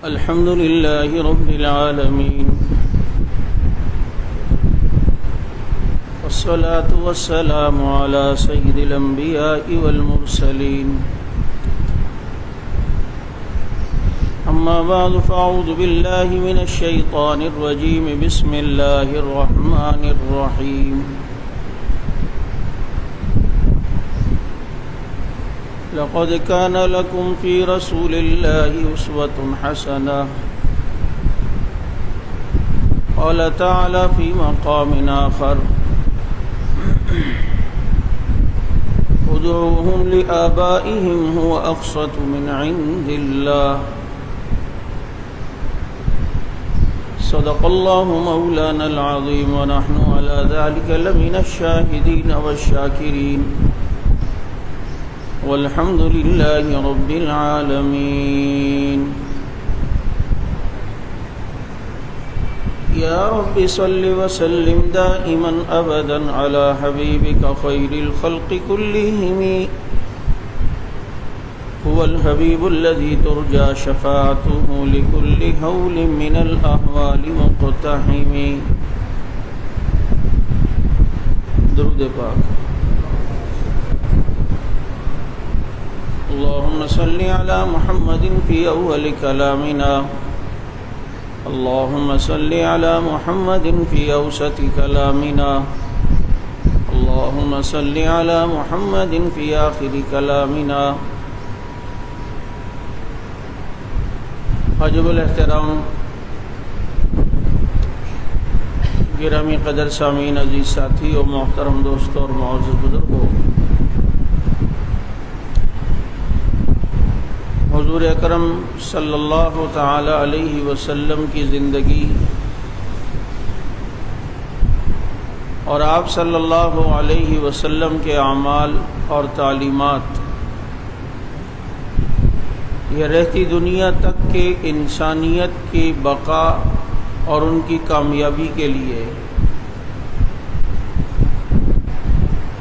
الحمد لله رب العالمين والصلاة والسلام على سيد الأنبياء والمرسلين أما بعد فأعوذ بالله من الشيطان الرجيم بسم الله الرحمن الرحيم لقد كان لكم في رسول الله أسوة حسنة قال تعالى في مقام آخر ادعوهم لآبائهم هو أقسط من عند الله صدق الله مولانا العظيم ونحن على ذلك لمن الشاهدين والشاكرين والحمد لله رب العالمين يا رب صل وسلم دائما أبدا على حبيبك خير الخلق كلهم هو الحبيب الذي ترجى شفاعته لكل هول من الأهوال مقتحم درود پاک اللهم صل على محمد في أول كلامنا اللهم صل على محمد في أوسط كلامنا اللهم صل على محمد في آخر كلامنا واجب الاحترام گرامی قدر سامعین عزیز ساتھی اور محترم دوستوں اور معزز بزرگوں، حضور اکرم صلی اللہ تعالی علیہ وسلم کی زندگی اور آپ صلی اللہ علیہ وسلم کے اعمال اور تعلیمات یہ رہتی دنیا تک کے انسانیت کی بقا اور ان کی کامیابی کے لیے،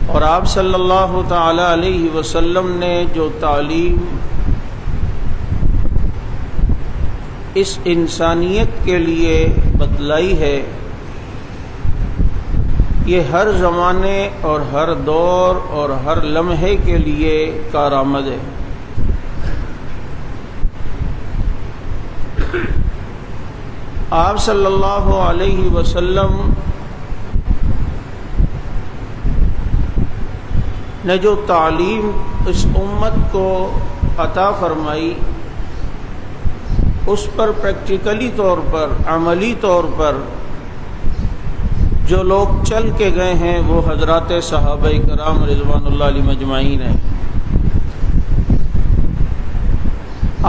اور آپ صلی اللہ تعالی علیہ وسلم نے جو تعلیم اس انسانیت کے لیے بتلائی ہے، یہ ہر زمانے اور ہر دور اور ہر لمحے کے لیے کارآمد ہے۔ آپ صلی اللہ علیہ وسلم نے جو تعلیم اس امت کو عطا فرمائی، اس پر پریکٹیکلی طور پر، عملی طور پر جو لوگ چل کے گئے ہیں وہ حضرات صحابہ کرام رضوان اللہ علیہم اجمعین ہیں۔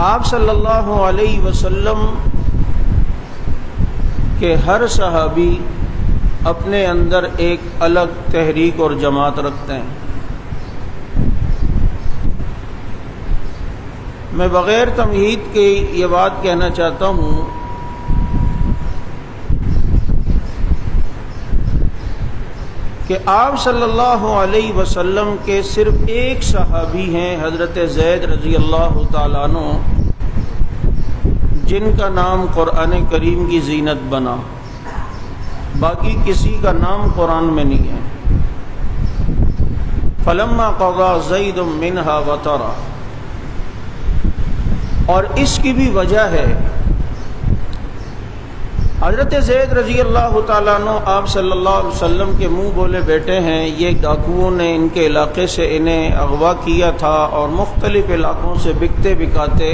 آپ صلی اللہ علیہ وسلم کہ ہر صحابی اپنے اندر ایک الگ تحریک اور جماعت رکھتے ہیں۔ میں بغیر تمہید کے یہ بات کہنا چاہتا ہوں کہ آپ صلی اللہ علیہ وسلم کے صرف ایک صحابی ہیں، حضرت زید رضی اللہ تعالیٰ عنہ، جن کا نام قرآن کریم کی زینت بنا، باقی کسی کا نام قرآن میں نہیں ہے۔ فلما قضى زید منها وطرا، اور اس کی بھی وجہ ہے، حضرت زید رضی اللہ تعالیٰ عنہ آپ صلی اللہ علیہ وسلم کے منہ بولے بیٹے ہیں۔ یہ ڈاکوؤں نے ان کے علاقے سے انہیں اغوا کیا تھا اور مختلف علاقوں سے بکتے بکاتے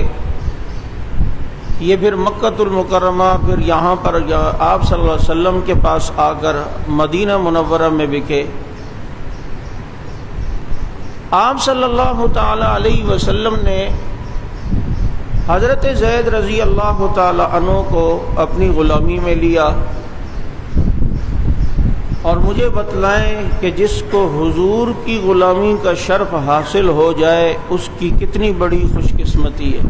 یہ پھر مکۃ المکرمہ، پھر یہاں پر آپ صلی اللہ علیہ وسلم کے پاس آ کر مدینہ منورہ میں بکے۔ آپ صلی اللہ تعالی علیہ وسلم نے حضرت زید رضی اللہ تعالی عنہ کو اپنی غلامی میں لیا، اور مجھے بتلائیں کہ جس کو حضور کی غلامی کا شرف حاصل ہو جائے اس کی کتنی بڑی خوش قسمتی ہے۔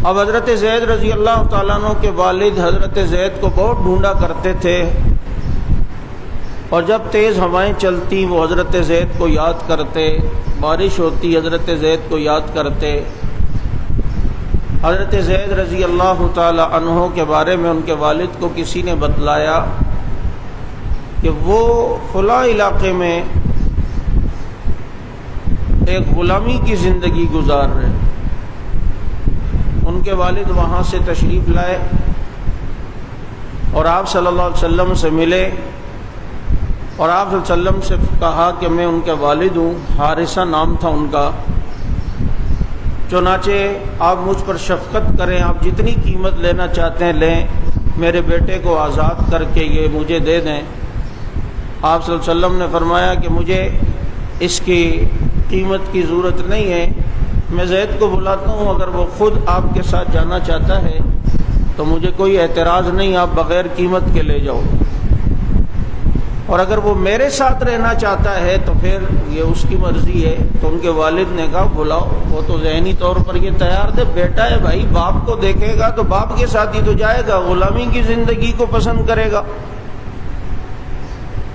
اب حضرت زید رضی اللہ تعالیٰ عنہ کے والد حضرت زید کو بہت ڈھونڈا کرتے تھے، اور جب تیز ہوائیں چلتی وہ حضرت زید کو یاد کرتے، بارش ہوتی حضرت زید کو یاد کرتے، حضرت زید رضی اللہ تعالی عنہ کے بارے میں ان کے والد کو کسی نے بتلایا کہ وہ فلاں علاقے میں ایک غلامی کی زندگی گزار رہے. ان کے والد وہاں سے تشریف لائے اور آپ صلی اللہ علیہ وسلم سے ملے اور آپ صلی اللہ علیہ وسلم سے کہا کہ میں ان کے والد ہوں. حارثہ نام تھا ان کا. چنانچہ آپ مجھ پر شفقت کریں، آپ جتنی قیمت لینا چاہتے ہیں لیں، میرے بیٹے کو آزاد کر کے یہ مجھے دے دیں. آپ صلی اللہ علیہ وسلم نے فرمایا کہ مجھے اس کی قیمت کی ضرورت نہیں ہے، میں زید کو بلاتا ہوں، اگر وہ خود آپ کے ساتھ جانا چاہتا ہے تو مجھے کوئی اعتراض نہیں، آپ بغیر قیمت کے لے جاؤ، اور اگر وہ میرے ساتھ رہنا چاہتا ہے تو پھر یہ اس کی مرضی ہے. تو ان کے والد نے کہا بلاؤ. وہ تو ذہنی طور پر یہ تیار تھے، بیٹا ہے بھائی، باپ کو دیکھے گا تو باپ کے ساتھ ہی تو جائے گا، غلامی کی زندگی کو پسند کرے گا.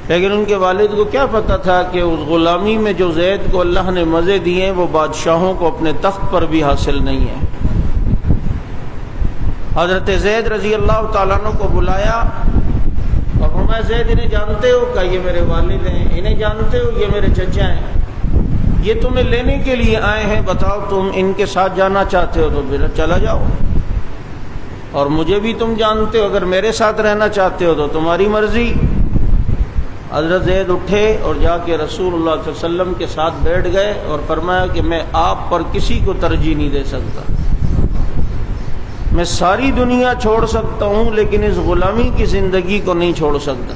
لیکن ان کے والد کو کیا پتہ تھا کہ اس غلامی میں جو زید کو اللہ نے مزے دیے ہیں وہ بادشاہوں کو اپنے تخت پر بھی حاصل نہیں ہے. حضرت زید رضی اللہ تعالیٰ عنہ کو بلایا اور فرمایا زید انہیں جانتے ہو؟ کہ یہ میرے والد ہیں. انہیں جانتے ہو؟ یہ میرے چچا ہیں. یہ تمہیں لینے کے لیے آئے ہیں، بتاؤ تم ان کے ساتھ جانا چاہتے ہو تو پھر چلا جاؤ، اور مجھے بھی تم جانتے ہو، اگر میرے ساتھ رہنا چاہتے ہو تو تمہاری مرضی. حضرت زید اٹھے اور جا کے رسول اللہ صلی اللہ علیہ وسلم کے ساتھ بیٹھ گئے اور فرمایا کہ میں آپ پر کسی کو ترجیح نہیں دے سکتا، میں ساری دنیا چھوڑ سکتا ہوں لیکن اس غلامی کی زندگی کو نہیں چھوڑ سکتا.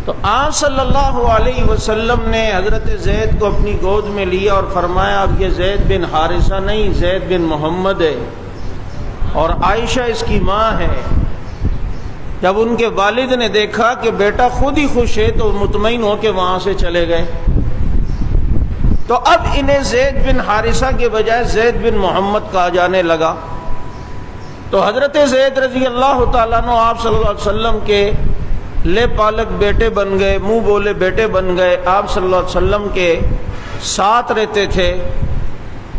تو آپ صلی اللہ علیہ وسلم نے حضرت زید کو اپنی گود میں لیا اور فرمایا اب یہ زید بن حارثہ نہیں، زید بن محمد ہے، اور عائشہ اس کی ماں ہے. جب ان کے والد نے دیکھا کہ بیٹا خود ہی خوش ہے تو مطمئن ہو کے وہاں سے چلے گئے. تو اب انہیں زید بن حارثہ کے بجائے زید بن محمد کہا جانے لگا. تو حضرت زید رضی اللہ تعالیٰ عنہ آپ صلی اللہ علیہ وسلم کے لے پالک بیٹے بن گئے، منہ بولے بیٹے بن گئے. آپ صلی اللہ علیہ وسلم کے ساتھ رہتے تھے.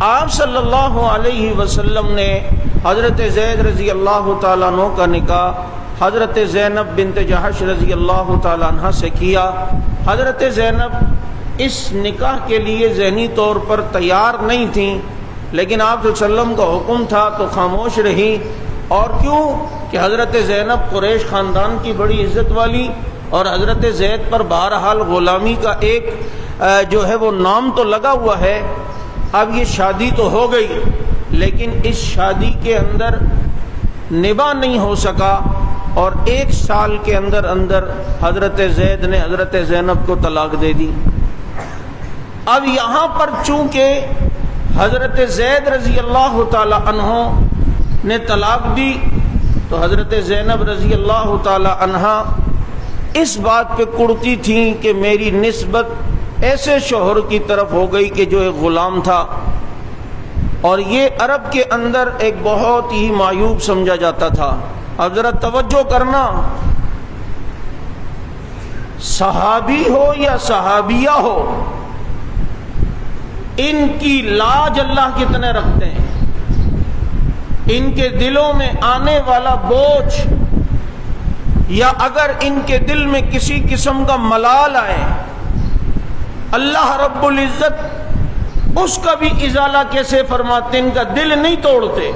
آپ صلی اللہ علیہ وسلم نے حضرت زید رضی اللہ تعالیٰ عنہ کا نکاح حضرت زینب بنت جحش رضی اللہ تعالیٰ عنہ سے کیا. حضرت زینب اس نکاح کے لیے ذہنی طور پر تیار نہیں تھیں، لیکن آپ صلی اللہ علیہ وسلم کا حکم تھا تو خاموش رہی. اور کیوں کہ حضرت زینب قریش خاندان کی بڑی عزت والی، اور حضرت زید پر بہرحال غلامی کا ایک جو ہے وہ نام تو لگا ہوا ہے. اب یہ شادی تو ہو گئی لیکن اس شادی کے اندر نباہ نہیں ہو سکا، اور 1 سال کے اندر اندر حضرت زید نے حضرت زینب کو طلاق دے دی. اب یہاں پر چونکہ حضرت زید رضی اللہ تعالی عنہ نے طلاق دی تو حضرت زینب رضی اللہ تعالی عنہا اس بات پہ کڑتی تھیں کہ میری نسبت ایسے شوہر کی طرف ہو گئی کہ جو ایک غلام تھا، اور یہ عرب کے اندر ایک بہت ہی معیوب سمجھا جاتا تھا. اب ذرا توجہ کرنا، صحابی ہو یا صحابیہ ہو، ان کی لاج اللہ کتنے رکھتے ہیں. ان کے دلوں میں آنے والا بوجھ، یا اگر ان کے دل میں کسی قسم کا ملال آئے، اللہ رب العزت اس کا بھی ازالہ کیسے فرماتے، ان کا دل نہیں توڑتے.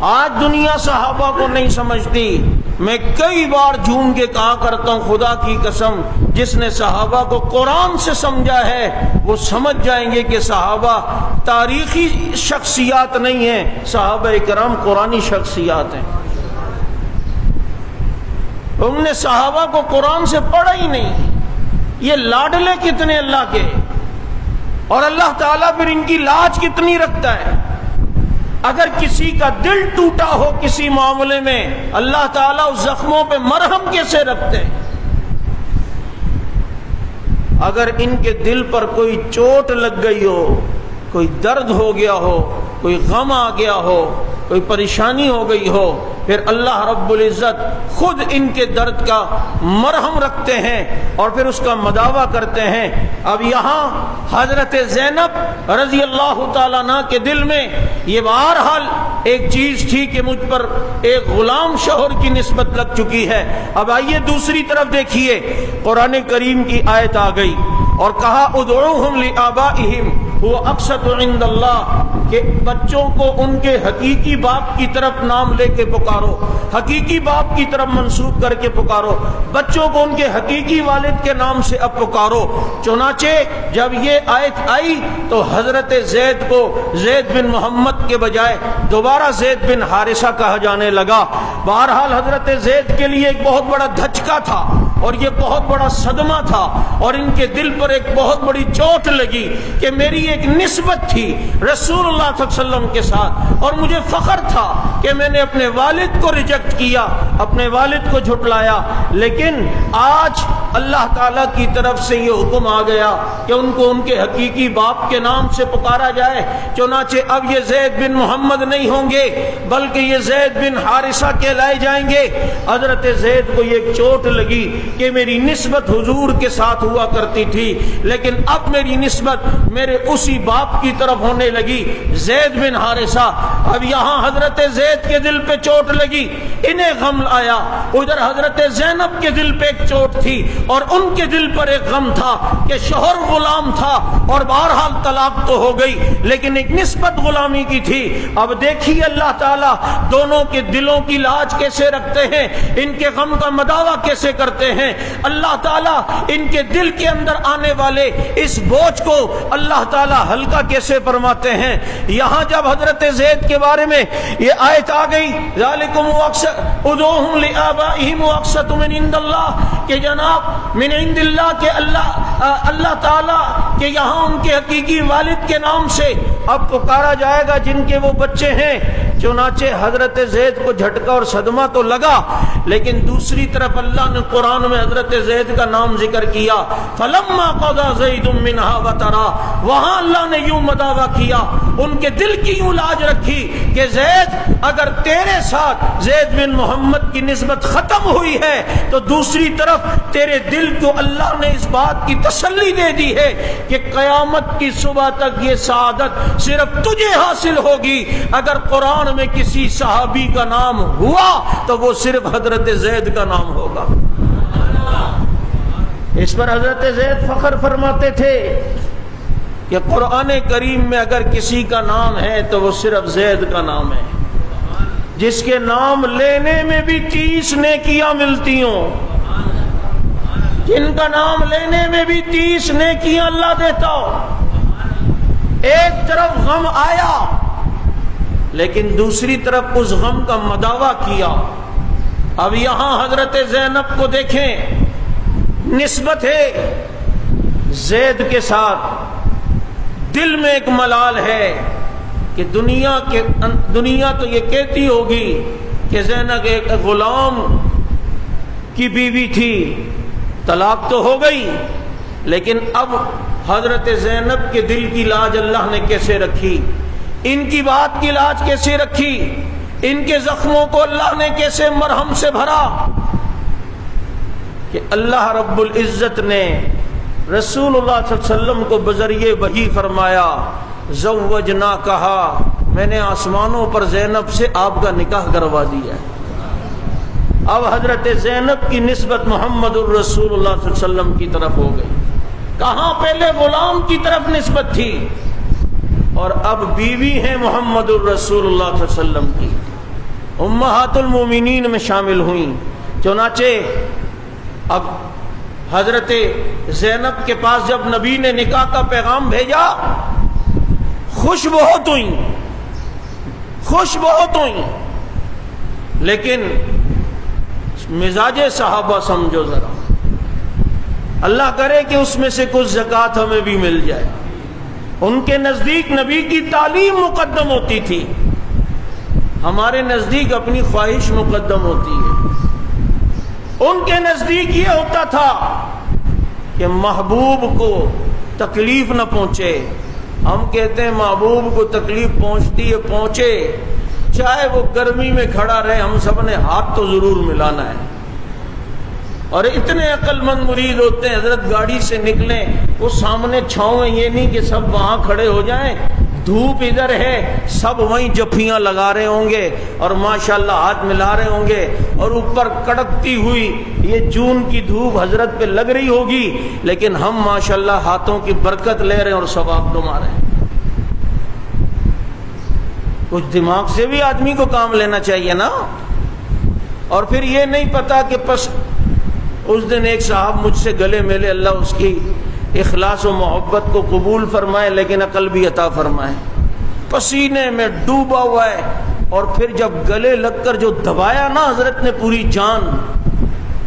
آج دنیا صحابہ کو نہیں سمجھتی. میں کئی بار جھوم کے کہا کرتا ہوں، خدا کی قسم جس نے صحابہ کو قرآن سے سمجھا ہے وہ سمجھ جائیں گے کہ صحابہ تاریخی شخصیات نہیں ہیں، صحابہ کرام قرآنی شخصیات ہیں. ہم نے صحابہ کو قرآن سے پڑھا ہی نہیں. یہ لاڈلے کتنے اللہ کے، اور اللہ تعالیٰ پھر ان کی لاج کتنی رکھتا ہے. اگر کسی کا دل ٹوٹا ہو کسی معاملے میں، اللہ تعالیٰ اس زخموں پہ مرہم کیسے رکھتے ہیں. اگر ان کے دل پر کوئی چوٹ لگ گئی ہو، کوئی درد ہو گیا ہو، کوئی غم آ گیا ہو، کوئی پریشانی ہو گئی ہو، پھر اللہ رب العزت خود ان کے درد کا مرہم رکھتے ہیں اور پھر اس کا مداوع کرتے ہیں۔ اب یہاں حضرت زینب رضی اللہ تعالیٰ عنہ کے دل میں یہ بہرحال ایک چیز تھی کہ مجھ پر ایک غلام شوہر کی نسبت لگ چکی ہے۔ اب آئیے دوسری طرف دیکھیے، قرآن کریم کی آیت آ گئی اور کہا ادعوہم لآبائہم هو اقسط عند اللہ، کہ بچوں کو ان کے حقیقی باپ کی طرف نام لے کے پکارو، حقیقی باپ کی طرف منسوب کر کے پکارو، بچوں کو ان کے حقیقی والد کے نام سے اب پکارو۔ چنانچہ جب یہ آیت آئی تو حضرت زید کو زید بن محمد کے بجائے دوبارہ زید بن حارثہ کہا جانے لگا۔ بہرحال حضرت زید کے لیے ایک بہت بڑا دھچکا تھا اور یہ بہت بڑا صدمہ تھا اور ان کے دل پر ایک بہت بڑی چوٹ لگی کہ میری ایک نسبت تھی رسول اللہ صلی اللہ علیہ وسلم کے ساتھ اور مجھے فخر تھا کہ میں نے اپنے والد کو ریجیکٹ کیا، اپنے والد کو جھٹلایا، لیکن آج اللہ تعالیٰ کی طرف سے یہ حکم آ گیا کہ ان کو ان کے حقیقی باپ کے نام سے پکارا جائے۔ چنانچہ اب یہ زید بن محمد نہیں ہوں گے بلکہ یہ زید بن حارثہ کہلائے جائیں گے۔ حضرت زید کو یہ چوٹ لگی کہ میری نسبت حضور کے ساتھ ہوا کرتی تھی لیکن اب میری نسبت میرے اسی باپ کی طرف ہونے لگی، زید بن حارثہ۔ اب یہاں حضرت زید کے دل پہ چوٹ لگی، انہیں غم آیا، ادھر حضرت زینب کے دل پہ ایک چوٹ تھی اور ان کے دل پر ایک غم تھا کہ شوہر غلام تھا اور بہرحال طلاق تو ہو گئی لیکن ایک نسبت غلامی کی تھی۔ اب دیکھیے اللہ تعالیٰ دونوں کے دلوں کی لاج کیسے رکھتے ہیں، ان کے غم کا مداوع کیسے کرتے ہیں۔ اللہ تعالیٰ ان کے دل کے اندر آنے والے اس بوجھ کو اللہ تعالیٰ ہلکا کیسے فرماتے ہیں۔ یہاں جب حضرت زید کے بارے میں یہ آیت آ گئی ذالکم ادعوہم لآبائہم اقسط من عند اللہ، کہ جناب من عند اللہ کہ اللہ تعالیٰ کہ یہاں ان کے حقیقی والد کے نام سے اب پکارا جائے گا جن کے وہ بچے ہیں۔ چنانچہ حضرت زید کو جھٹکا اور صدمہ تو لگا لیکن دوسری طرف اللہ نے قرآن میں حضرت زید کا نام ذکر کیا، فلما قضى زید منها وطرا، وہاں اللہ نے یوں مداوع کیا، ان کے دل کی یوں لاج رکھی کہ زید اگر تیرے ساتھ زید بن محمد کی نسبت ختم ہوئی ہے تو دوسری طرف تیرے دل کو اللہ نے اس بات کی تسلی دے دی ہے کہ قیامت کی صبح تک یہ سعادت صرف تجھے حاصل ہوگی۔ اگر قرآن میں کسی صحابی کا نام ہوا تو وہ صرف حضرت زید کا نام ہوگا۔ اس پر حضرت زید فخر فرماتے تھے کہ قرآن کریم میں اگر کسی کا نام ہے تو وہ صرف زید کا نام ہے، جس کے نام لینے میں بھی 30 نیکیاں ملتی ہوں، جن کا نام لینے میں بھی 30 نیکیاں اللہ دیتا ہو۔ ایک طرف غم آیا لیکن دوسری طرف اس غم کا مداوع کیا۔ اب یہاں حضرت زینب کو دیکھیں، نسبت ہے زید کے ساتھ، دل میں ایک ملال ہے کہ دنیا تو یہ کہتی ہوگی کہ زینب ایک غلام کی بیوی تھی، طلاق تو ہو گئی لیکن اب حضرت زینب کے دل کی لاج اللہ نے کیسے رکھی، ان کی بات کی لاج کیسے رکھی، ان کے زخموں کو اللہ نے کیسے مرہم سے بھرا کہ اللہ رب العزت نے رسول اللہ صلی اللہ علیہ وسلم کو بذریعہ وحی فرمایا، زوجنا کہا، میں نے آسمانوں پر زینب سے آپ کا نکاح کروا دیا۔ اب حضرت زینب کی نسبت محمد الرسول اللہ صلی اللہ علیہ وسلم کی طرف ہو گئی۔ کہاں پہلے غلام کی طرف نسبت تھی اور اب بیوی ہیں محمد الرسول اللہ صلی اللہ علیہ وسلم کی، امہات المومنین میں شامل ہوئیں۔ چنانچہ اب حضرت زینب کے پاس جب نبی نے نکاح کا پیغام بھیجا، خوش بہت ہوئیں لیکن مزاج صحابہ سمجھو ذرا، اللہ کرے کہ اس میں سے کچھ زکوٰۃ ہمیں بھی مل جائے۔ ان کے نزدیک نبی کی تعلیم مقدم ہوتی تھی، ہمارے نزدیک اپنی خواہش مقدم ہوتی ہے۔ ان کے نزدیک یہ ہوتا تھا کہ محبوب کو تکلیف نہ پہنچے، ہم کہتے ہیں محبوب کو تکلیف پہنچتی ہے پہنچے، چاہے وہ گرمی میں کھڑا رہے، ہم سب نے ہاتھ تو ضرور ملانا ہے۔ اور اتنے عقل مند مرید ہوتے ہیں، حضرت گاڑی سے نکلیں وہ سامنے چھاؤں میں، یہ نہیں کہ سب وہاں کھڑے ہو جائیں، دھوپ ادھر ہے، سب وہیں جفیاں لگا رہے ہوں گے اور ماشاءاللہ ہاتھ ملا رہے ہوں گے، اور اوپر کڑکتی ہوئی یہ جون کی دھوپ حضرت پہ لگ رہی ہوگی، لیکن ہم ماشاءاللہ ہاتھوں کی برکت لے رہے ہیں اور ثواب کما رہے ہیں۔ کچھ دماغ سے بھی آدمی کو کام لینا چاہیے نا۔ اور پھر یہ نہیں پتا کہ پس اس دن ایک صاحب مجھ سے گلے ملے، اللہ اس کی اخلاص و محبت کو قبول فرمائے لیکن عقل بھی عطا فرمائے، پسینے میں ڈوبا ہوا ہے، اور پھر جب گلے لگ کر جو دبایا نا حضرت نے پوری جان،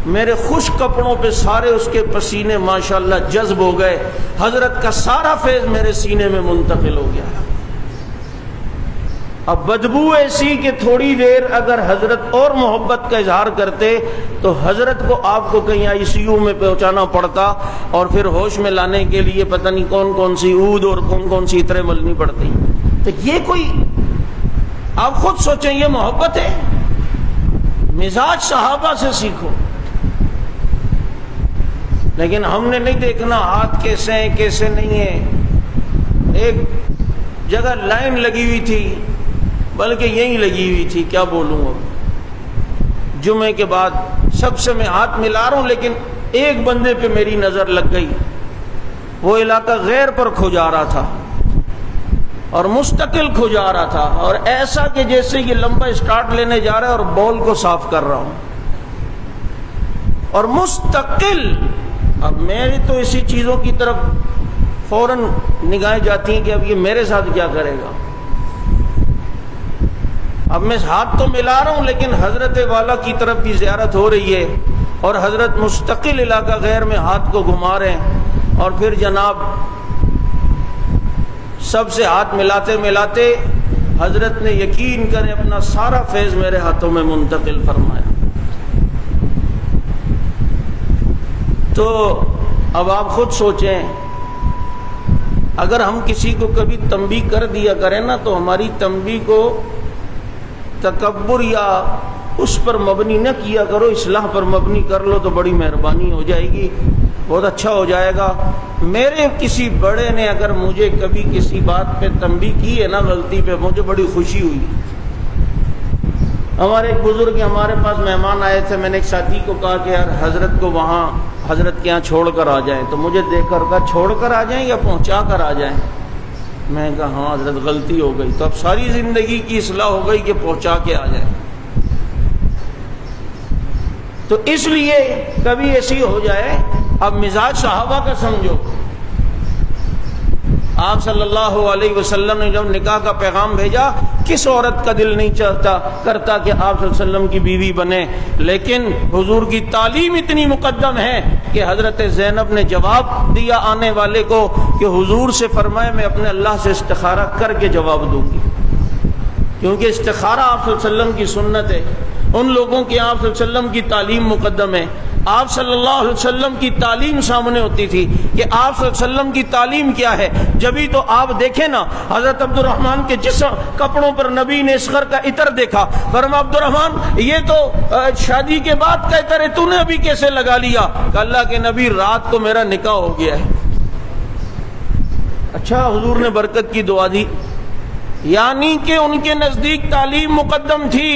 میرے خشک کپڑوں پہ سارے اس کے پسینے ماشاءاللہ جذب ہو گئے، حضرت کا سارا فیض میرے سینے میں منتقل ہو گیا۔ اب بدبو ایسی کہ تھوڑی دیر اگر حضرت اور محبت کا اظہار کرتے تو حضرت کو آپ کو کہیں آئی سی یو میں پہنچانا پڑتا، اور پھر ہوش میں لانے کے لیے پتہ نہیں کون کون سی عود اور کون کون سی عطریں ملنی پڑتی۔ تو یہ کوئی، آپ خود سوچیں، یہ محبت ہے؟ مزاج صحابہ سے سیکھو۔ لیکن ہم نے نہیں دیکھنا ہاتھ کیسے ہیں کیسے نہیں ہیں۔ ایک جگہ لائن لگی ہوئی تھی، بلکہ یہیں لگی ہوئی تھی، کیا بولوں اب، جمعے کے بعد سب سے میں ہاتھ ملا رہا ہوں، لیکن ایک بندے پہ میری نظر لگ گئی، وہ علاقہ غیر پر کھجا رہا تھا اور مستقل کھجا رہا تھا، اور ایسا کہ جیسے یہ لمبا اسٹارٹ لینے جا رہا ہے اور بال کو صاف کر رہا ہوں، اور مستقل۔ اب میری تو اسی چیزوں کی طرف فوراً نگاہیں جاتی ہیں کہ اب یہ میرے ساتھ کیا کرے گا۔ اب میں ہاتھ تو ملا رہا ہوں، لیکن حضرت والا کی طرف بھی زیارت ہو رہی ہے، اور حضرت مستقل علاقہ غیر میں ہاتھ کو گھما رہے ہیں، اور پھر جناب سب سے ہاتھ ملاتے ملاتے حضرت نے یقین کریں اپنا سارا فیض میرے ہاتھوں میں منتقل فرمایا۔ تو اب آپ خود سوچیں، اگر ہم کسی کو کبھی تنبیہ کر دیا کریں نا، تو ہماری تنبیہ کو تکبر یا اس پر مبنی نہ کیا کرو، اصلاح پر مبنی کر لو تو بڑی مہربانی ہو جائے گی، بہت اچھا ہو جائے گا۔ میرے کسی بڑے نے اگر مجھے کبھی کسی بات پہ تنبیہ کی ہے نا، غلطی پہ، مجھے بڑی خوشی ہوئی۔ ہمارے ایک بزرگ ہمارے پاس مہمان آئے تھے، میں نے ایک ساتھی کو کہا کہ یار حضرت کو وہاں حضرت کے یہاں چھوڑ کر آ جائیں، تو مجھے دیکھ کر کہا چھوڑ کر آ جائیں یا پہنچا کر آ جائیں؟ میں نے کہا ہاں حضرت غلطی ہو گئی، تو اب ساری زندگی کی اصلاح ہو گئی کہ پہنچا کے آ جائیں۔ تو اس لیے کبھی ایسی ہو جائے، اب مزاج صحابہ کا سمجھو، آپ صلی اللہ علیہ وسلم نے جب نکاح کا پیغام بھیجا، کس عورت کا دل نہیں چاہتا کرتا کہ آپ صلی اللہ علیہ وسلم کی بیوی بنے، لیکن حضور کی تعلیم اتنی مقدم ہے کہ حضرت زینب نے جواب دیا آنے والے کو کہ حضور سے فرمائے میں اپنے اللہ سے استخارہ کر کے جواب دوں گی، کیونکہ استخارہ آپ صلی اللہ علیہ وسلم کی سنت ہے۔ ان لوگوں کی آپ صلی اللہ علیہ وسلم کی تعلیم مقدم ہے، آپ صلی اللہ علیہ وسلم کی تعلیم سامنے ہوتی تھی کہ آپ صلی اللہ علیہ وسلم کی تعلیم کیا ہے۔ جبھی تو آپ دیکھیں نا، حضرت عبد الرحمن کے جسم کپڑوں پر نبی نے اسخر کا عطر دیکھا، فرمایا عبد الرحمن یہ تو شادی کے بعد کا عطر ہے، تو نے ابھی کیسے لگا لیا؟ کہ اللہ کے نبی رات کو میرا نکاح ہو گیا ہے۔ اچھا، حضور نے برکت کی دعا دی، یعنی کہ ان کے نزدیک تعلیم مقدم تھی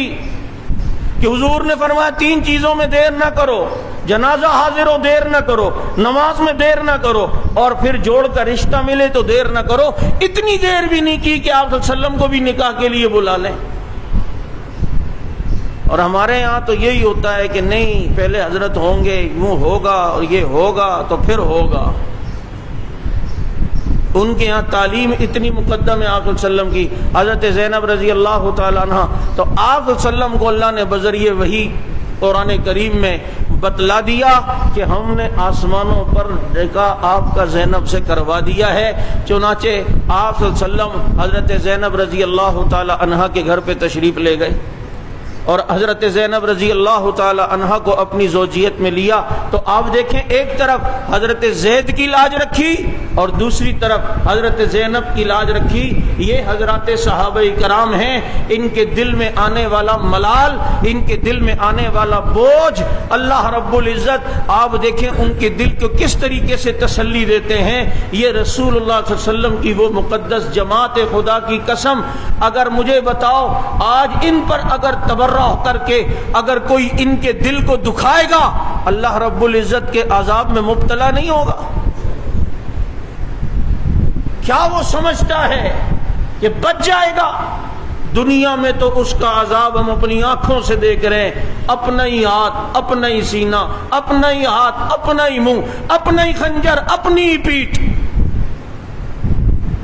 کہ حضور نے فرمایا تین چیزوں میں دیر نہ کرو، جنازہ حاضر ہو دیر نہ کرو، نماز میں دیر نہ کرو، اور پھر جوڑ کا رشتہ ملے تو دیر نہ کرو۔ اتنی دیر بھی نہیں کی کہ آپ صلی اللہ علیہ وسلم کو بھی نکاح کے لیے بلا لیں۔ اور ہمارے یہاں تو یہی ہوتا ہے کہ نہیں، پہلے حضرت ہوں گے، یوں ہوگا اور یہ ہوگا تو پھر ہوگا۔ ان کے یہاں تعلیم اتنی مقدم ہے آپ صلی اللہ علیہ وسلم کی۔ حضرت زینب رضی اللہ تعالیٰ عنہ، تو آپ صلی اللہ علیہ وسلم کو اللہ نے بذریعہ وحی قرآن کریم میں بتلا دیا کہ ہم نے آسمانوں پر نکاح آپ کا زینب سے کروا دیا ہے۔ چنانچہ آپ صلی اللہ علیہ وسلم حضرت زینب رضی اللہ تعالیٰ عنہ کے گھر پہ تشریف لے گئے، اور حضرت زینب رضی اللہ تعالی عنہا کو اپنی زوجیت میں لیا، تو آپ دیکھیں ایک طرف حضرت زید کی لاج رکھی اور دوسری طرف حضرت زینب کی لاج رکھی۔ یہ حضرات صحابہ کرام ہیں، ان کے دل میں آنے والا ملال، ان کے دل میں آنے والا بوجھ، اللہ رب العزت آپ دیکھیں ان کے دل کو کس طریقے سے تسلی دیتے ہیں۔ یہ رسول اللہ صلی اللہ علیہ وسلم کی وہ مقدس جماعت، خدا کی قسم اگر مجھے بتاؤ آج ان پر اگر تبرہ کر کے اگر کوئی ان کے دل کو دکھائے گا، اللہ رب العزت کے عذاب میں مبتلا نہیں ہوگا؟ کیا وہ سمجھتا ہے کہ بچ جائے گا؟ دنیا میں تو اس کا عذاب ہم اپنی آنکھوں سے دیکھ رہے ہیں، اپنا ہی ہاتھ، اپنا ہی سینہ، اپنا ہی ہاتھ، اپنا ہی منہ، اپنا ہی خنجر، اپنی ہی پیٹھ۔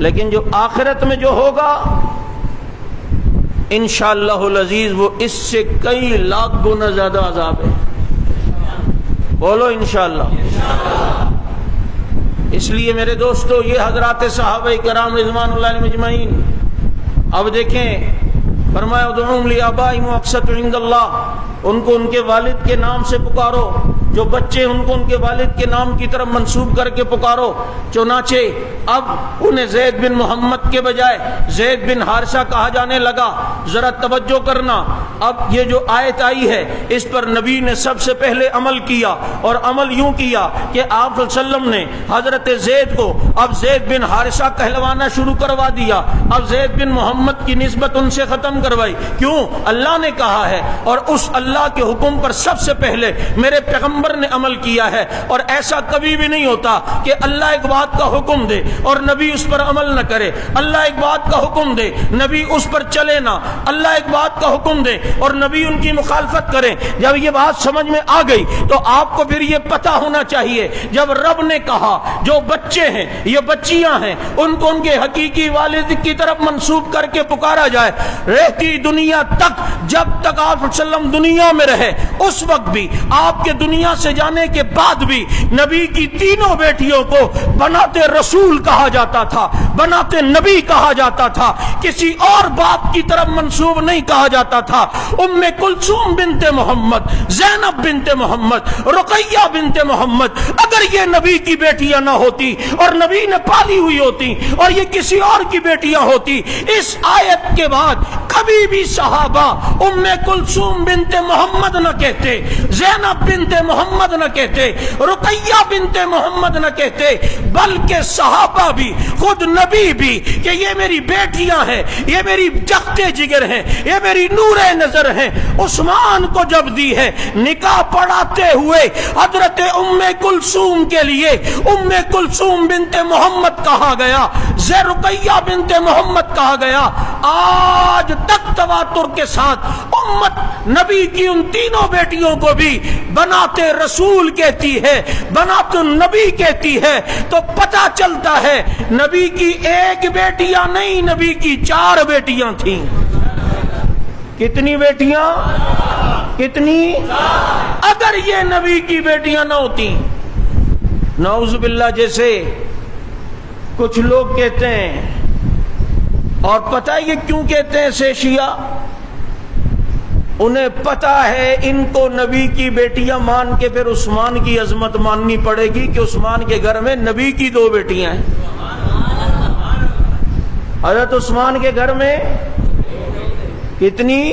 لیکن جو آخرت میں جو ہوگا انشاءاللہ العزیز وہ اس سے کئی لاکھ گنا زیادہ عذاب ہے۔ بولو انشاءاللہ۔ اس لیے میرے دوستو یہ حضرات صحابہ کرام رضوان اللہ علیہم اجمعین، اب دیکھیں فرمایا ادعوہم لآبائہم واقسطوا عند اللہ، ان کو ان کے والد کے نام سے پکارو، جو بچے ان کو ان کے والد کے نام کی طرف منسوب کر کے پکارو۔ چنانچہ اب انہیں زید بن محمد کے بجائے زید بن حارثہ کہا جانے لگا۔ ذرا توجہ کرنا، اب یہ جو آیت آئی ہے اس پر نبی نے سب سے پہلے عمل کیا، اور عمل یوں کیا کہ آپ صلی اللہ علیہ وسلم نے حضرت زید کو اب زید بن حارثہ کہلوانا شروع کروا دیا، اب زید بن محمد کی نسبت ان سے ختم کروائی۔ کیوں؟ اللہ نے کہا ہے، اور اس اللہ کے حکم پر سب سے پہلے میرے پیغمبر نے عمل کیا ہے۔ اور ایسا کبھی بھی نہیں ہوتا کہ اللہ ایک بات کا حکم دے اور نبی اس پر عمل نہ کرے، اللہ ایک بات کا حکم دے نبی اس پر چلے نہ، اللہ ایک بات کا حکم دے اور نبی ان کی مخالفت کرے۔ جب یہ بات سمجھ میں آ گئی تو آپ کو پھر یہ پتہ ہونا چاہیے، جب رب نے کہا جو بچے ہیں یہ بچیاں ہیں ان کو ان کے حقیقی والد کی طرف منسوب کر کے پکارا جائے، رہتی دنیا تک، جب تک آپ صلی اللہ علیہ وسلم دنیا میں رہے اس وقت بھی، آپ کے دنیا سے جانے کے بعد بھی نبی کی تینوں بیٹیوں کو بناتے رسول کہا جاتا تھا، بناتے نبی کہا جاتا تھا، کسی اور باپ کی طرف منسوب نہیں کہا جاتا تھا۔ ام کلثوم بنت محمد، زینب بنت محمد، رقیہ بنت محمد، اگر یہ نبی کی بیٹیاں نہ ہوتی اور نبی نے پالی ہوئی ہوتی اور یہ کسی اور کی بیٹیاں ہوتی، اس آیت کے بعد کبھی بھی صحابہ ام کلثوم بنت محمد نہ کہتے، زینب بنت محمد نہ کہتے، رقیہ بنت محمد نہ کہتے، بلکہ صحابہ بھی، خود نبی بھی، کہ یہ میری بیٹیاں ہیں، یہ میری جگتے جگر ہیں، یہ میری نور نظر ہیں۔ عثمان کو جب دی ہے نکاح پڑھاتے ہوئے حضرت ام کلثوم کے لیے ام کلثوم بنت محمد کہا گیا، رقیہ بنت محمد کہا گیا۔ آج تک تواتر کے ساتھ امت نبی کی ان تینوں بیٹیوں کو بھی بناتے رسول کہتی ہے، بناتے نبی کہتی ہے، تو پتہ چلتا ہے نبی کی ایک بیٹیاں نہیں، نبی کی 4 بیٹیاں تھیں۔ کتنی بیٹیاں؟ کتنی؟ اگر یہ نبی کی بیٹیاں نہ ہوتی، نعوذ باللہ، جیسے کچھ لوگ کہتے ہیں، اور پتہ ہے یہ کیوں کہتے ہیں سے شیعہ، انہیں پتہ ہے ان کو نبی کی بیٹیاں مان کے پھر عثمان کی عظمت ماننی پڑے گی کہ عثمان کے گھر میں نبی کی 2 بیٹیاں ہیں۔ حضرت عثمان کے گھر میں کتنی؟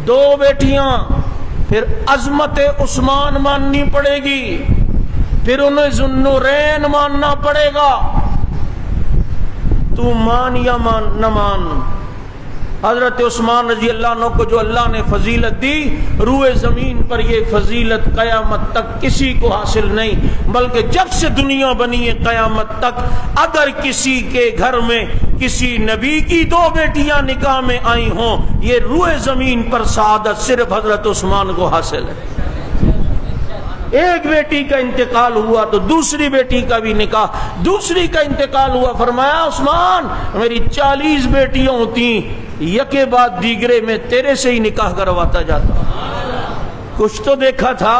2 بیٹیاں، پھر عظمت عثمان ماننی پڑے گی، پھر انہیں ذوالنورین ماننا پڑے گا۔ تو مان یا نہ مان، حضرت عثمان رضی اللہ عنہ کو جو اللہ نے فضیلت دی، روئے زمین پر یہ فضیلت قیامت تک کسی کو حاصل نہیں، بلکہ جب سے دنیا بنی ہے قیامت تک اگر کسی کے گھر میں کسی نبی کی 2 بیٹیاں نکاح میں آئی ہوں، یہ روئے زمین پر سعادت صرف حضرت عثمان کو حاصل ہے۔ ایک بیٹی کا انتقال ہوا تو دوسری بیٹی کا بھی نکاح، دوسری کا انتقال ہوا، فرمایا عثمان میری 40 بیٹیاں ہوتی، یکے بعد دیگرے میں تیرے سے ہی نکاح کرواتا جاتا۔ کچھ تو دیکھا تھا،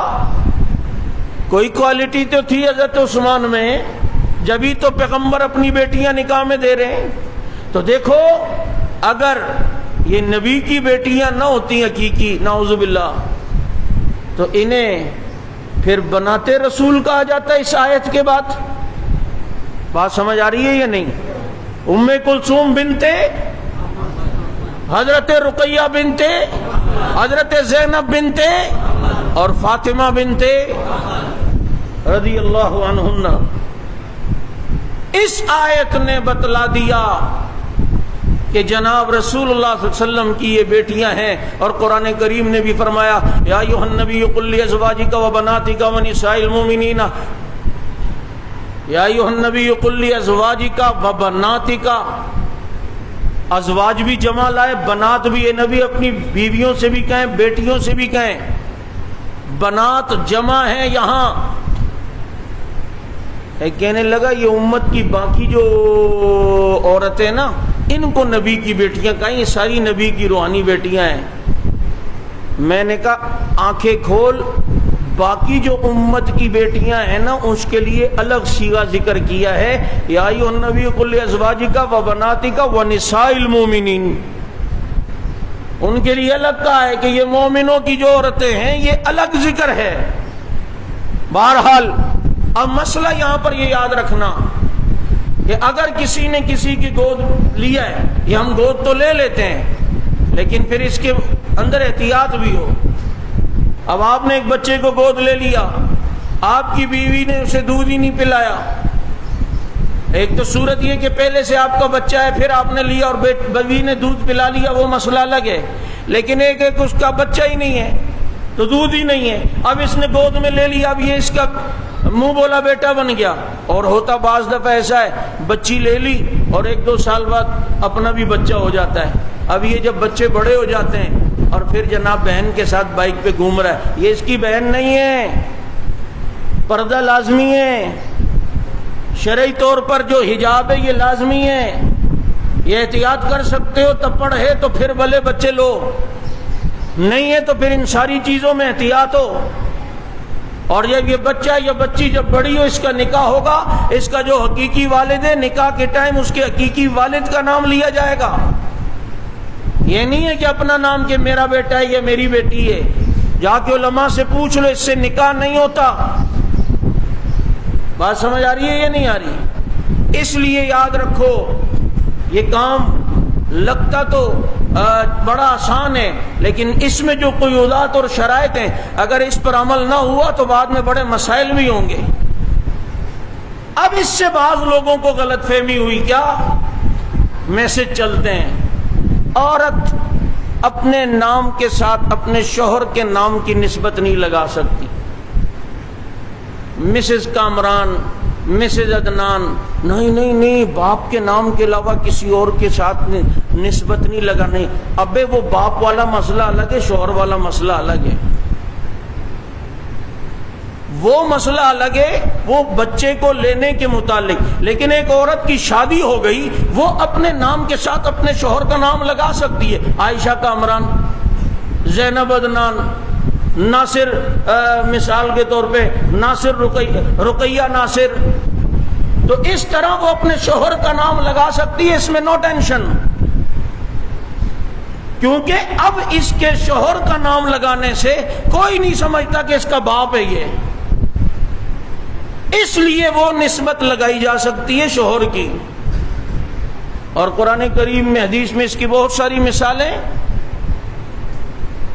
کوئی کوالٹی تو تھی حضرت عثمان میں، جبھی تو پیغمبر اپنی بیٹیاں نکاح میں دے رہے ہیں۔ تو دیکھو اگر یہ نبی کی بیٹیاں نہ ہوتی حقیقی، نعوذ باللہ، تو انہیں پھر بناتے رسول کہا جاتا ہے اس آیت کے بعد۔ بات سمجھ آ رہی ہے یا نہیں؟ ام کلثوم بنتے حضرت رقیہ بنتے حضرت زینب بنتے اور فاطمہ بنتے رضی اللہ عنہن۔ اس آیت نے بتلا دیا کہ جناب رسول اللہ صلی اللہ علیہ وسلم کی یہ بیٹیاں ہیں، اور قرآن کریم نے بھی فرمایا یا ایھا النبی قل لازواجک وبناتک ونساء المؤمنین، یا ایھا النبی قل لازواجک وبناتک، ازواج بھی جمع لائے، بنات بھی، یہ نبی اپنی بیویوں سے بھی کہیں بیٹیوں سے بھی کہیں، بنات جمع ہیں یہاں۔ کہنے لگا یہ امت کی باقی جو عورتیں نا، ان کو نبی کی بیٹیاں کہیں، یہ ساری نبی کی روحانی بیٹیاں ہیں۔ میں نے کہا آنکھیں کھول، باقی جو امت کی بیٹیاں ہیں نا اس کے لیے الگ صیغہ ذکر کیا ہے، یا ایھا النبی قل لازواجک وبناتک ونساء المؤمنین، ان کے لیے الگ کہا ہے کہ یہ مومنوں کی جو عورتیں ہیں یہ الگ ذکر ہے۔ بہرحال اب مسئلہ یہاں پر یہ یاد رکھنا کہ اگر کسی نے کسی کی گود لیا ہے، یہ ہم گود تو لے لیتے ہیں لیکن پھر اس کے اندر احتیاط بھی ہو۔ اب آپ نے ایک بچے کو گود لے لیا، آپ کی بیوی نے اسے دودھ ہی نہیں پلایا، ایک تو صورت یہ کہ پہلے سے آپ کا بچہ ہے پھر آپ نے لیا اور بیوی نے دودھ پلا لیا، وہ مسئلہ الگ ہے، لیکن ایک اس کا بچہ ہی نہیں ہے تو دودھ ہی نہیں ہے، اب اس نے گود میں لے لیا، اب یہ اس کا منہ بولا بیٹا بن گیا۔ اور ہوتا بعض دفعہ ایسا ہے بچی لے لی اور 1-2 سال بعد اپنا بھی بچہ ہو جاتا ہے۔ اب یہ جب بچے بڑے ہو جاتے ہیں اور پھر جناب بہن کے ساتھ بائک پہ گھوم رہا ہے، یہ اس کی بہن نہیں ہے، پردہ لازمی ہے، شرعی طور پر جو حجاب ہے یہ لازمی ہے، یہ احتیاط کر سکتے ہو، تپڑ ہے تو پھر بھلے بچے لو، نہیں ہے تو پھر ان ساری چیزوں میں احتیاط ہو۔ اور جب یہ بچہ یا بچی جب بڑی ہو، اس کا نکاح ہوگا، اس کا جو حقیقی والد ہے نکاح کے ٹائم اس کے حقیقی والد کا نام لیا جائے گا۔ یہ نہیں ہے کہ اپنا نام کہ میرا بیٹا ہے یا میری بیٹی ہے، جا کے علماء سے پوچھ لو، اس سے نکاح نہیں ہوتا۔ بات سمجھ آ رہی ہے یا نہیں آ رہی؟ اس لیے یاد رکھو یہ کام لگتا تو بڑا آسان ہے، لیکن اس میں جو قیودات اور شرائط ہیں اگر اس پر عمل نہ ہوا تو بعد میں بڑے مسائل بھی ہوں گے۔ اب اس سے بعض لوگوں کو غلط فہمی ہوئی، کیا میسج چلتے ہیں، عورت اپنے نام کے ساتھ اپنے شوہر کے نام کی نسبت نہیں لگا سکتی، مسز کامران، مسز عدنان، نہیں، باپ کے نام کے علاوہ کسی اور کے ساتھ نسبت نہیں لگانی۔ ابے وہ باپ والا مسئلہ الگ ہے، شوہر والا مسئلہ الگ ہے، وہ مسئلہ الگ ہے، وہ بچے کو لینے کے متعلق۔ لیکن ایک عورت کی شادی ہو گئی، وہ اپنے نام کے ساتھ اپنے شوہر کا نام لگا سکتی ہے، عائشہ کامران، زینب عدنان، ناصر، مثال کے طور پہ ناصر رقیہ ناصر، تو اس طرح وہ اپنے شوہر کا نام لگا سکتی ہے، اس میں نو ٹینشن، کیونکہ اب اس کے شوہر کا نام لگانے سے کوئی نہیں سمجھتا کہ اس کا باپ ہے یہ، اس لیے وہ نسبت لگائی جا سکتی ہے شوہر کی۔ اور قرآن کریم میں، حدیث میں اس کی بہت ساری مثالیں۔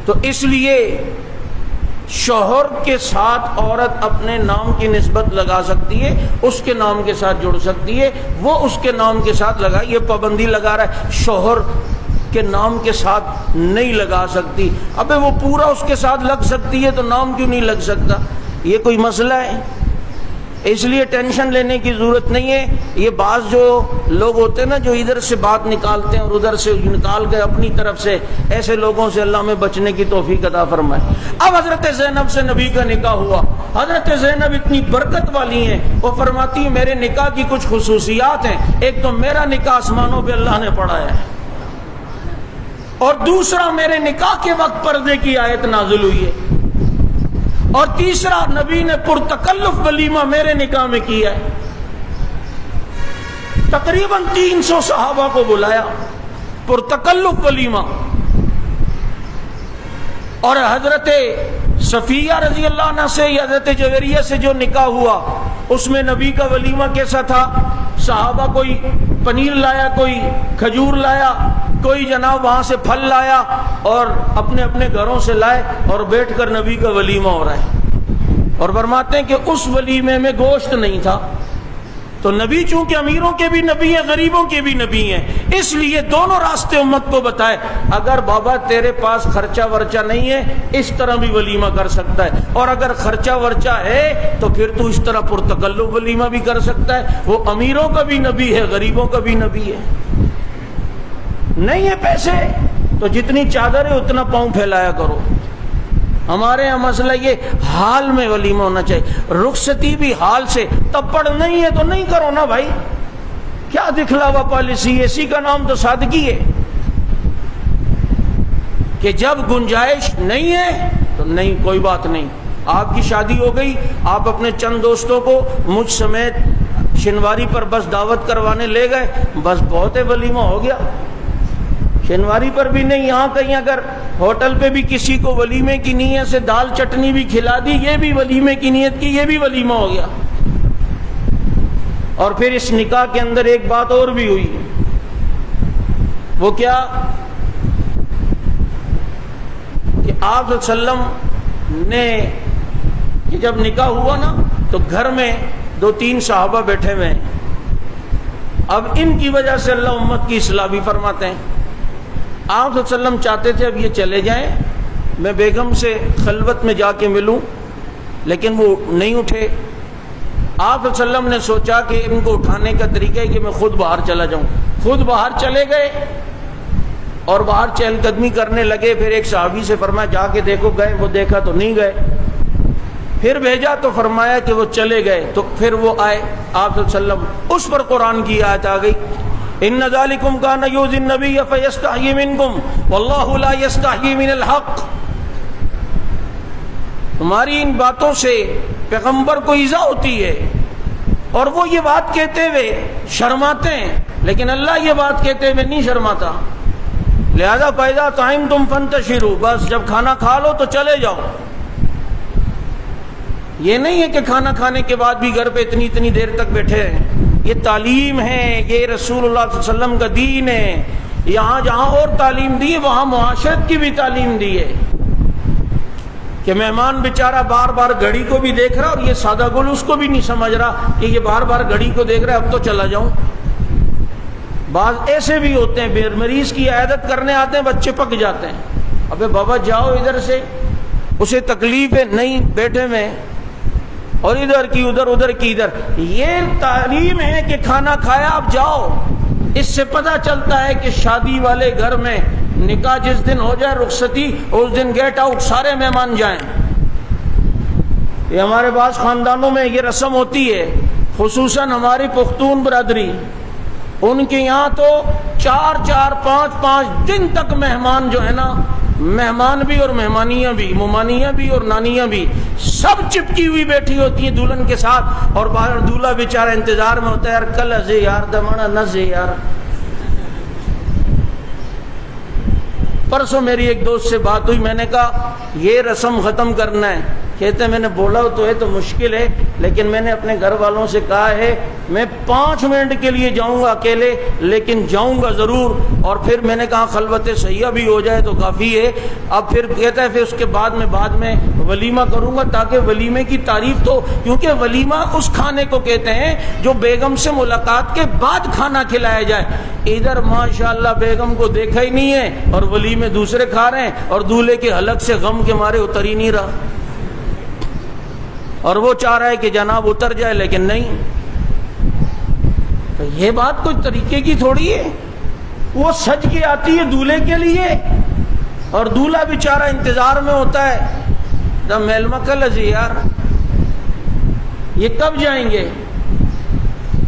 تو اس لیے شوہر کے ساتھ عورت اپنے نام کی نسبت لگا سکتی ہے، اس کے نام کے ساتھ جڑ سکتی ہے، وہ اس کے نام کے ساتھ لگا، یہ پابندی لگا رہا ہے شوہر کے نام کے ساتھ نہیں لگا سکتی۔ ابے وہ پورا اس کے ساتھ لگ سکتی ہے تو نام کیوں نہیں لگ سکتا؟ یہ کوئی مسئلہ ہے؟ اس لیے ٹینشن لینے کی ضرورت نہیں ہے۔ یہ بعض جو لوگ ہوتے ہیں نا جو ادھر سے بات نکالتے ہیں اور ادھر سے نکال کے اپنی طرف سے، ایسے لوگوں سے اللہ میں بچنے کی توفیق عطا فرمائے۔ اب حضرت زینب سے نبی کا نکاح ہوا، حضرت زینب اتنی برکت والی ہیں، وہ فرماتی ہیں میرے نکاح کی کچھ خصوصیات ہیں، ایک تو میرا نکاح آسمانوں پہ اللہ نے پڑھایا ہے، اور دوسرا میرے نکاح کے وقت پردے کی آیت نازل ہوئی ہے، اور تیسرا نبی نے پرتکلف ولیمہ میرے نکاح میں کیا ہے، تقریباً 300 صحابہ کو بلایا، پرتکلف ولیمہ. اور حضرت صفیہ رضی اللہ عنہ سے یا حضرت جویریہ سے جو نکاح ہوا اس میں نبی کا ولیمہ کیسا تھا؟ صحابہ کوئی پنیر لایا، کوئی کھجور لایا، کوئی جناب وہاں سے پھل لایا اور اپنے اپنے گھروں سے لائے اور بیٹھ کر نبی کا ولیمہ ہو رہا ہے. اور فرماتے ہیں کہ اس ولیمے میں گوشت نہیں تھا. تو نبی چونکہ امیروں کے بھی نبی ہیں، غریبوں کے بھی نبی ہیں، اس لیے دونوں راستے امت کو بتائے. اگر بابا تیرے پاس خرچہ ورچہ نہیں ہے اس طرح بھی ولیمہ کر سکتا ہے، اور اگر خرچہ ورچہ ہے تو پھر تو اس طرح پرتکلف ولیمہ بھی کر سکتا ہے. وہ امیروں کا بھی نبی ہے، غریبوں کا بھی نبی ہے. نہیں ہے پیسے تو جتنی چادر ہے اتنا پاؤں پھیلایا کرو. ہمارے یہاں مسئلہ یہ حال میں ولیمہ ہونا چاہیے، رخصتی بھی حال سے. تپڑ نہیں ہے تو نہیں کرو نا بھائی، کیا دکھلاوا پالیسی ہے؟ اسی کا نام تو سادگی ہے کہ جب گنجائش نہیں ہے تو نہیں، کوئی بات نہیں. آپ کی شادی ہو گئی، آپ اپنے چند دوستوں کو مجھ سمیت شنواری پر بس دعوت کروانے لے گئے، بس بہت ہے، ولیمہ ہو گیا. شنواری پر بھی نہیں، یہاں کہیں اگر ہوٹل پہ بھی کسی کو ولیمے کی نیت سے دال چٹنی بھی کھلا دی، یہ بھی ولیمے کی نیت کی، یہ بھی ولیمہ ہو گیا. اور پھر اس نکاح کے اندر ایک بات اور بھی ہوئی، وہ کیا کہ آپ صلی اللہ علیہ وسلم نے کہ جب نکاح ہوا نا تو گھر میں 2-3 صحابہ بیٹھے ہوئے ہیں. اب ان کی وجہ سے اللہ امت کی اصلاح بھی فرماتے ہیں. آپ صلی اللہ علیہ وسلم چاہتے تھے اب یہ چلے جائیں، میں بیگم سے خلوت میں جا کے ملوں، لیکن وہ نہیں اٹھے. آپ صلی اللہ علیہ وسلم نے سوچا کہ ان کو اٹھانے کا طریقہ ہے کہ میں خود باہر چلا جاؤں. خود باہر چلے گئے اور باہر چہل قدمی کرنے لگے. پھر ایک صحابی سے فرمایا جا کے دیکھو، گئے، وہ دیکھا تو نہیں گئے. پھر بھیجا تو فرمایا کہ وہ چلے گئے. تو پھر وہ آئے آپ صلی اللہ علیہ وسلم، اس پر قرآن کی آیت آ گئی، ان ذالکم کان یؤذی النبی فیستحیی منکم واللہ لا یستحیی من الحق. تمہاری ان باتوں سے پیغمبر کو ایذا ہوتی ہے اور وہ یہ بات کہتے ہوئے شرماتے ہیں، لیکن اللہ یہ بات کہتے ہوئے نہیں شرماتا. لہذا فإذا طعمتم فانتشروا، بس جب کھانا کھا لو تو چلے جاؤ. یہ نہیں ہے کہ کھانا کھانے کے بعد بھی گھر پہ اتنی دیر تک بیٹھے ہیں. یہ تعلیم ہے، یہ رسول اللہ صلی اللہ علیہ وسلم کا دین ہے. یہاں جہاں اور تعلیم دی ہے وہاں معاشرت کی بھی تعلیم دی ہے کہ مہمان بیچارہ بار بار گھڑی کو بھی دیکھ رہا، اور یہ سادہ گل اس کو بھی نہیں سمجھ رہا کہ یہ بار بار گھڑی کو دیکھ رہا ہے، اب تو چلا جاؤں. بعض ایسے بھی ہوتے ہیں مریض کی عیادت کرنے آتے ہیں، بچے پک جاتے ہیں، ابے بابا جاؤ ادھر سے، اسے تکلیف ہے، نہیں بیٹھے میں، اور ادھر کی ادھر، ادھر کی ادھر. یہ تعلیم ہے کہ کھانا کھایا اب جاؤ. اس سے پتہ چلتا ہے کہ شادی والے گھر میں نکاح جس دن ہو جائے رخصتی، اس دن گیٹ آؤٹ، سارے مہمان جائیں. یہ ہمارے بعض خاندانوں میں یہ رسم ہوتی ہے، خصوصاً ہماری پختون برادری، ان کے یہاں تو 4 5 دن تک مہمان جو ہے نا، مہمان بھی اور مہمانیاں بھی، ممانیاں بھی اور نانیاں بھی، سب چپکی ہوئی بیٹھی ہوتی ہیں دلہن کے ساتھ، اور باہر دولہا بیچارہ انتظار میں ہوتا ہے، یار کل ازے یار دمانا نزے یار. پرسوں میری ایک دوست سے بات ہوئی، میں نے کہا یہ رسم ختم کرنا ہے. کہتے میں نے بولا تو ہے تو مشکل ہے، لیکن میں نے اپنے گھر والوں سے کہا ہے میں 5 منٹ کے لیے جاؤں گا اکیلے، لیکن جاؤں گا ضرور. اور پھر میں نے کہا خلوت سیاح بھی ہو جائے تو کافی ہے. اب پھر کہتا ہے پھر اس کے بعد میں ولیمہ کروں گا، تاکہ ولیمے کی تعریف تو، کیونکہ ولیمہ اس کھانے کو کہتے ہیں جو بیگم سے ملاقات کے بعد کھانا کھلایا جائے. ادھر ماشاءاللہ بیگم کو دیکھا ہی نہیں ہے اور ولیمے دوسرے کھا رہے ہیں، اور دولہے کے حلق سے غم کے مارے اتر ہی نہیں رہا، اور وہ چاہ رہا ہے کہ جناب اتر جائے، لیکن نہیں. تو یہ بات کوئی طریقے کی تھوڑی ہے. وہ سج کے آتی ہے دولہے کے لیے، اور دولہا بیچارہ انتظار میں ہوتا ہے، دا میل مکل ازی یار یہ کب جائیں گے.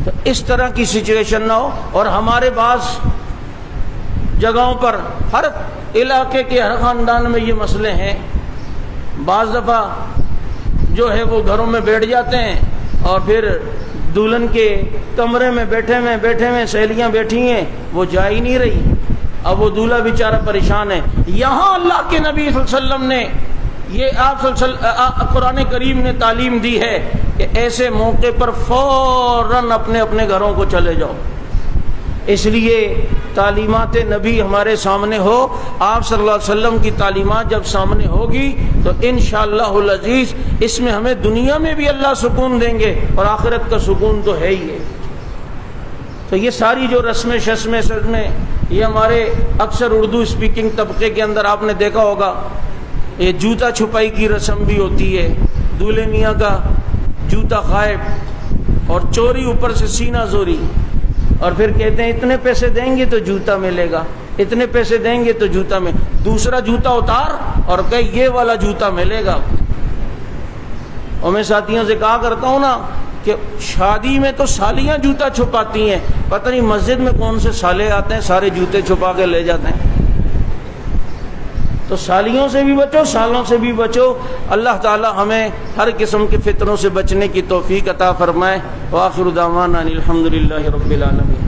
تو اس طرح کی سچویشن نہ ہو. اور ہمارے بعض جگہوں پر، ہر علاقے کے ہر خاندان میں یہ مسئلے ہیں. بعض دفعہ جو ہے وہ گھروں میں بیٹھ جاتے ہیں، اور پھر دلہن کے کمرے میں بیٹھے ہوئے سہیلیاں بیٹھی ہیں، وہ جا ہی نہیں رہی. اب وہ دولہا بیچارہ پریشان ہے. یہاں اللہ کے نبی صلی اللہ علیہ وسلم نے یہ آپ قرآن کریم نے تعلیم دی ہے کہ ایسے موقع پر فوراً اپنے اپنے گھروں کو چلے جاؤ. اس لیے تعلیمات نبی ہمارے سامنے ہو, آپ صلی اللہ علیہ وسلم کی تعلیمات جب سامنے ہوگی تو انشاءاللہ العزیز اس میں ہمیں دنیا میں بھی اللہ سکون دیں گے اور آخرت کا سکون تو ہے ہی ہے. تو یہ ساری جو رسمیں شسمیں یہ ہمارے اکثر اردو اسپیکنگ طبقے کے اندر آپ نے دیکھا ہوگا, یہ جوتا چھپائی کی رسم بھی ہوتی ہے, دولہے میاں کا جوتا غائب اور چوری اوپر سے سینہ زوری, اور پھر کہتے ہیں اتنے پیسے دیں گے تو جوتا ملے گا, اتنے پیسے دیں گے تو جوتا میں دوسرا جوتا اتار اور کہ یہ والا جوتا ملے گا. اور میں ساتھیوں سے کہا کرتا ہوں نا کہ شادی میں تو سالیاں جوتا چھپاتی ہیں, پتہ نہیں مسجد میں کون سے سالے آتے ہیں سارے جوتے چھپا کے لے جاتے ہیں. تو سالیوں سے بھی بچو, سالوں سے بھی بچو. اللہ تعالی ہمیں ہر قسم کے فتنوں سے بچنے کی توفیق عطا فرمائے. وآخر دعوانا الحمدللہ رب العالمین.